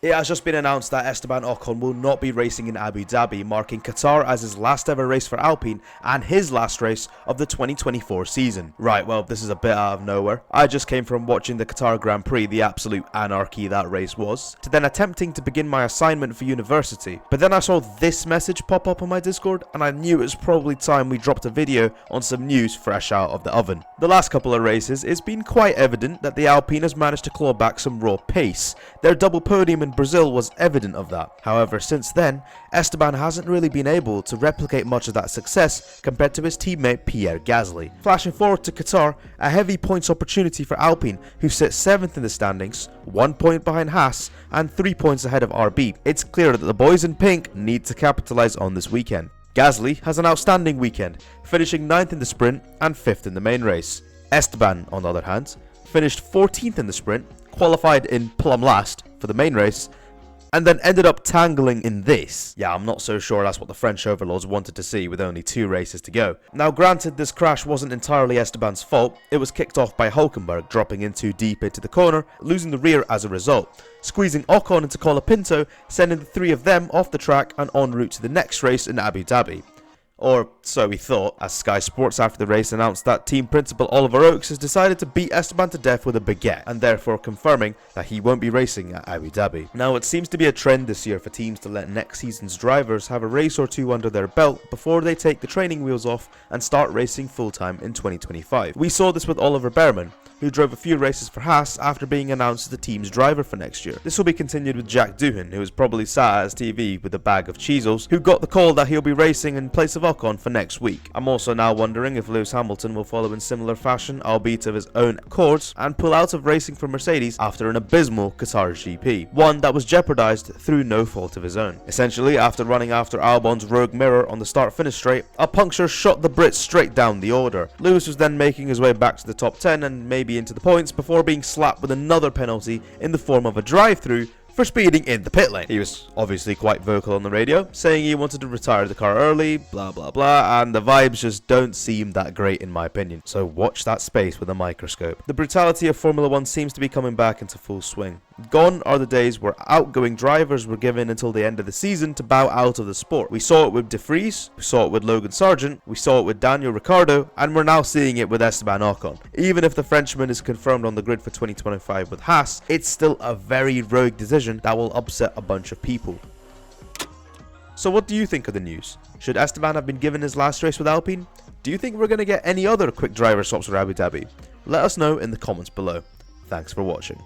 It has just been announced that Esteban Ocon will not be racing in Abu Dhabi, marking Qatar as his last ever race for Alpine and his last race of the 2024 season. Right, well, this is a bit out of nowhere. I just came from watching the Qatar Grand Prix, the absolute anarchy that race was, to then attempting to begin my assignment for university. But then I saw this message pop up on my Discord, and I knew it was probably time we dropped a video on some news fresh out of the oven. The last couple of races, it's been quite evident that the Alpine has managed to claw back some raw pace. Their double podium in Brazil was evident of that. However, since then, Esteban hasn't really been able to replicate much of that success compared to his teammate Pierre Gasly. Flashing forward to Qatar, a heavy points opportunity for Alpine, who sit 7th in the standings, 1 point behind Haas and 3 points ahead of RB. It's clear that the boys in pink need to capitalise on this weekend. Gasly has an outstanding weekend, finishing 9th in the sprint and 5th in the main race. Esteban, on the other hand, finished 14th in the sprint, qualified in plumb last for the main race, and then ended up tangling in this. Yeah, I'm not so sure that's what the French overlords wanted to see with only 2 races to go. Now granted, this crash wasn't entirely Esteban's fault. It was kicked off by Hulkenberg dropping in too deep into the corner, losing the rear as a result, squeezing Ocon into Colapinto, sending the 3 of them off the track and en route to the next race in Abu Dhabi. Or so we thought, as Sky Sports after the race announced that team principal Oliver Oakes has decided to beat Esteban to death with a baguette, and therefore confirming that he won't be racing at Abu Dhabi. Now, it seems to be a trend this year for teams to let next season's drivers have a race or 2 under their belt before they take the training wheels off and start racing full-time in 2025. We saw this with Oliver Behrman, who drove a few races for Haas after being announced as the team's driver for next year. This will be continued with Jack Doohan, who is probably sat at his TV with a bag of Cheezels, who got the call that he'll be racing in place of Ocon for next week. I'm also now wondering if Lewis Hamilton will follow in similar fashion, albeit of his own accord, and pull out of racing for Mercedes after an abysmal Qatar GP, one that was jeopardized through no fault of his own. Essentially, after running after Albon's rogue mirror on the start-finish straight, a puncture shot the Brits straight down the order. Lewis was then making his way back to the top 10 and maybe into the points before being slapped with another penalty in the form of a drive-through for speeding in the pit lane. He was obviously quite vocal on the radio, saying he wanted to retire the car early, blah blah blah, and the vibes just don't seem that great in my opinion. So watch that space with a microscope. The brutality of Formula 1 seems to be coming back into full swing. Gone are the days where outgoing drivers were given until the end of the season to bow out of the sport. We saw it with De Vries, we saw it with Logan Sargent, we saw it with Daniel Ricciardo, and we're now seeing it with Esteban Ocon. Even if the Frenchman is confirmed on the grid for 2025 with Haas, it's still a very rogue decision that will upset a bunch of people. So what do you think of the news? Should Esteban have been given his last race with Alpine? Do you think we're going to get any other quick driver swaps for Abu Dhabi? Let us know in the comments below. Thanks for watching.